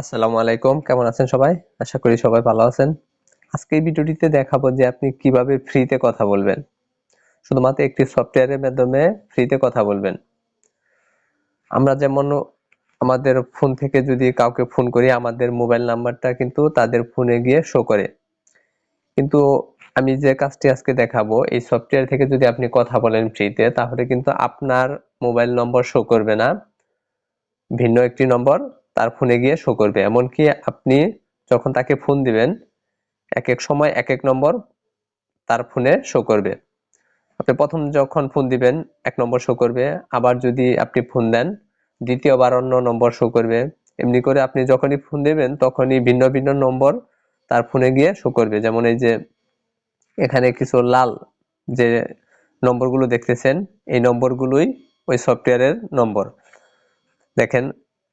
আসসালামু আলাইকুম, কেমন আছেন সবাই? আশা করি সবাই ভালো আছেন। আজকে এই ভিডিওটিতে দেখাবো যে আপনি কিভাবে ফ্রিতে কথা বলবেন। শুধুমাত্র একটি সফটওয়্যারের মাধ্যমে ফ্রিতে কথা বলবেন। আমরা যেমন আমাদের ফোন থেকে যদি কাউকে ফোন করি, আমাদের মোবাইল নাম্বারটা কিন্তু তাদের ফোনে গিয়ে শো করে। কিন্তু আমি যে কাজটি আজকে দেখাবো, এই সফটওয়্যার থেকে যদি আপনি কথা বলেন ফ্রিতে, তাহলে কিন্তু আপনার মোবাইল নম্বর শো করবে না। ভিন্ন একটি নম্বর তার ফোনে গিয়ে শো করবে। এমনকি আপনি যখন তাকে ফোন দিবেন, এক সময় এক নম্বর তার ফোনে শো করবে। আপনি প্রথম যখন ফোন দিবেন এক নম্বর শো করবে, আবার যদি আপনি ফোন দেন দ্বিতীয়বার অন্য নম্বর শো করবে। এমনি করে আপনি যখনই ফোন দিবেন তখনই ভিন্ন ভিন্ন নম্বর তার ফোনে গিয়ে শো করবে। যেমন এই যে এখানে কিছু লাল যে নম্বরগুলো দেখতেছেন, এই নম্বরগুলোই ওই সফটওয়্যারের নম্বর। দেখেন,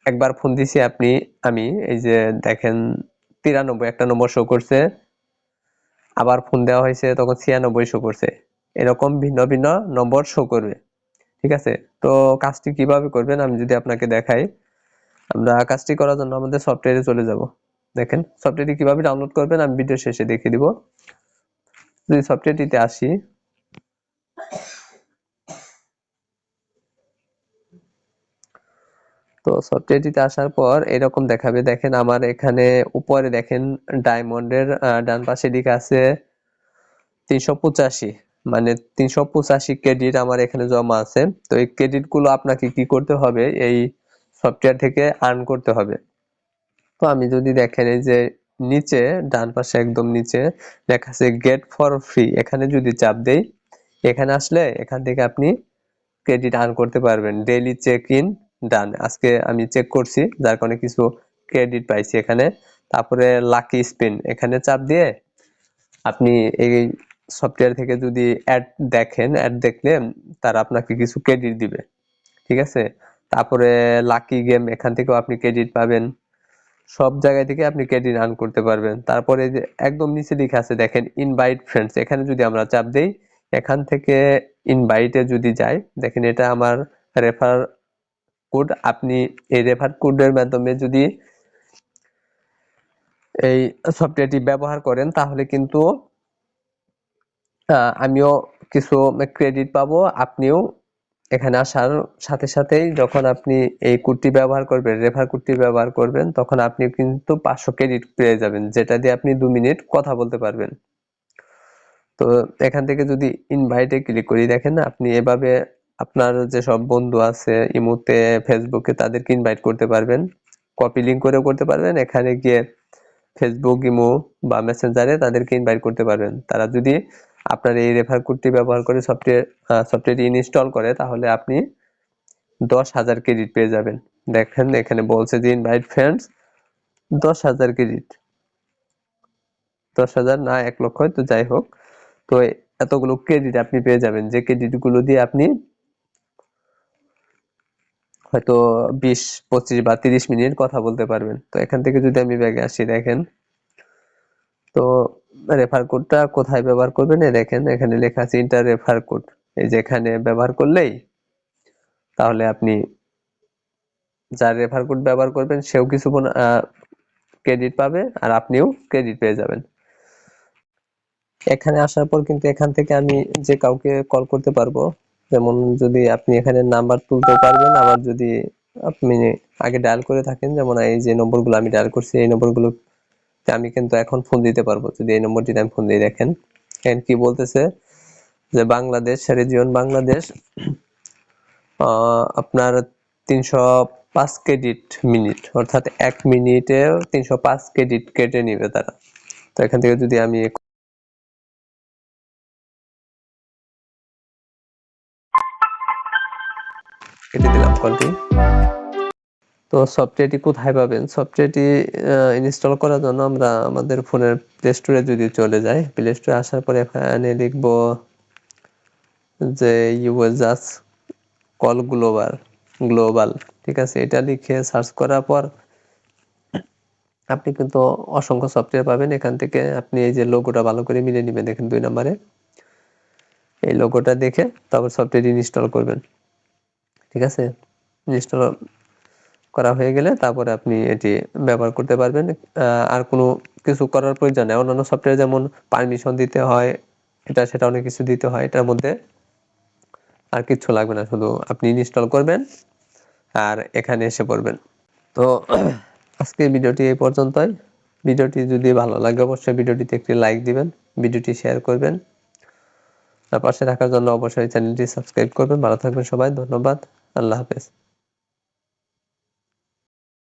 একবার ফোন দিছি আমি এই যে দেখেন 93 একটা নম্বর শো করছে, আবার ফোন দেওয়া হয়েছে তখন 96 শো করছে। এরকম ভিন্ন ভিন্ন নম্বর শো করবে। ঠিক আছে, তো কাজটি কিভাবে করবেন আমি যদি আপনাকে দেখাই। আমরা কাজটি করার জন্য আমাদের সফটওয়্যারে চলে যাব। দেখেন সফটওয়্যারটি কিভাবে ডাউনলোড করবেন আমি ভিডিও শেষে দেখিয়ে দিব। যদি সফটওয়্যারটিতে আসি, তো সফটওয়্যারটিতে আসার পর এরকম দেখাবে। দেখেন আমার এখানে উপরে দেখেন ডায়মন্ডের ডান পাশে দিকে আছে 385, মানে 385 ক্রেডিট আমার এখানে জমা আছে। তো এই ক্রেডিট গুলো আপনাকে কি করতে হবে, এই সফটওয়্যার থেকে আর্ন করতে হবে। তো আমি যদি দেখেন এই যে নিচে ডান পাশে একদম নিচে লেখা আছে গেট ফর ফ্রি, এখানে যদি চাপ দেই, এখানে আসলে এখান থেকে আপনি ক্রেডিট আর্ন করতে পারবেন। ডেইলি চেক ইন ডান, আজকে আমি চেক করছি যার কারণে কিছু ক্রেডিট পাইছি এখানে। তারপরে লাকি স্পিন, এখানে চাপ দিয়ে আপনি এই সফটওয়্যার থেকে যদি অ্যাড দেখেন, অ্যাড দেখলে তারা আপনাকে কিছু ক্রেডিট দিবে। ঠিক আছে, তারপরে লাকি গেম, এখান থেকেও আপনি ক্রেডিট পাবেন। সব জায়গা থেকে আপনি ক্রেডিট আর্ন করতে পারবেন। তারপরে যে একদম নিচে লেখা আছে দেখেন ইনভাইট ফ্রেন্ডস, এখানে যদি আমরা চাপ দেই, এখান থেকে ইনভাইটে যদি যাই, দেখেন এটা আমার রেফার কোড। আপনি এই রেফার কোডের মাধ্যমে যদি এই সফটওয়্যারটি ব্যবহার করেন তাহলে কিন্তু আমিও কিছু ক্রেডিট পাবো, আপনিও এখানে আসার সাথে সাথেই যখন আপনি এই কোডটি ব্যবহার করবেন, রেফার কোডটি ব্যবহার করবেন, তখন আপনি কিন্তু 500 ক্রেডিট পেয়ে যাবেন, যেটা দিয়ে আপনি 2 মিনিট কথা বলতে পারবেন। তো এখান থেকে যদি ইনভাইটে ক্লিক করি, দেখেন আপনি এভাবে আপনার যেসব বন্ধু আছে ইমোতে, ফেসবুকে, তাদেরকে ইনভাইট করতে পারবেন। কপি লিংক করেও করতে পারবেন, এখানে গিয়ে ফেসবুক, ইমো বা মেসেঞ্জারে তাদেরকে ইনভাইট করতে পারবেন। তারা যদি আপনার এই রেফার কোডটি ব্যবহার করে সফটওয়্যারটি ইনস্টল করে, তাহলে আপনি 10,000 ক্রেডিট পেয়ে যাবেন। দেখেন এখানে বলছে যে ইনভাইট ফ্রেন্ডস 10,000 ক্রেডিট, 10,000 না 1,00,000, তো যাই হোক। তো এতগুলো ক্রেডিট আপনি পেয়ে যাবেন, যে ক্রেডিট গুলো দিয়ে আপনি হয়তো 20, 25 বা 30 মিনিট কথা বলতে পারবেন। তো এখান থেকে যদি আমি ব্যাগে আসি, দেখেন তো রেফার কোডটা কোথায় ব্যবহার করবেন, দেখেন এখানে লেখা আছে ইন্টার রেফার কোড। এই যে এখানে ব্যবহার করলেই তাহলে আপনি যার রেফার কোড ব্যবহার করবেন সেও কিছু ক্রেডিট পাবে, আর আপনিও ক্রেডিট পেয়ে যাবেন। এখানে আসার পর কিন্তু এখান থেকে আমি যে কাউকে কল করতে পারবো। যেমন যদি আপনি এখানে নাম্বার তুলতে পারবেন, আবার যদি আপনি আগে ডায়াল করে থাকেন, যেমন এই যে নম্বরগুলো আমি ডায়াল করছি, এই নম্বরগুলো আমি কিন্তু এখন ফোন দিতে পারবো। যদি এই নম্বরটিতে আমি ফোন দিয়ে, দেখেন এখানে কি বলতেছে যে বাংলাদেশ, রিজিয়ন বাংলাদেশ, আপনার 305 ক্রেডিট মিনিট, অর্থাৎ 1 মিনিটে 305 ক্রেডিট কেটে নিবে তারা। তো এখান থেকে যদি আমি কেটে দিলাম কলটি। তো সফটওয়্যারটি কোথায় পাবেন? সফটওয়্যারটি ইনস্টল করার জন্য আমরা আমাদের ফোনের প্লে স্টোরে যদি চলে যাই, প্লে স্টোরে আসার পরে এখানে লিখব যে ইউজাস কল গ্লোবাল, ঠিক আছে, এটা লিখে সার্চ করার পর আপনি কিন্তু অসংখ্য সফটওয়্যার পাবেন। এখান থেকে আপনি এই যে লোগোটা ভালো করে মিলিয়ে নেবেন, দেখেন 2 নম্বরে এই লোগোটা দেখে তারপর সফটওয়্যার ইনস্টল করবেন। ঠিক আছে, ইনস্টল করা হয়ে গেলে তারপরে আপনি এটি ব্যবহার করতে পারবেন। আর কোনো কিছু করার প্রয়োজন নেই। অন্যান্য সফটওয়্যার যেমন পারমিশন দিতে হয়, এটা সেটা অনেক কিছু দিতে হয়, এটার মধ্যে আর কিচ্ছু লাগবে না, শুধু আপনি ইনস্টল করবেন আর এখানে এসে পড়বেন। তো আজকে ভিডিওটি এই পর্যন্তই। ভিডিওটি যদি ভালো লাগে অবশ্যই ভিডিওটিতে একটি লাইক দিবেন, ভিডিওটি শেয়ার করবেন। তার পাশে থাকার জন্য অবশ্যই চ্যানেলটি সাবস্ক্রাইব করবেন। ভালো থাকবেন সবাই, ধন্যবাদ, আল্লাহ হাফেজ।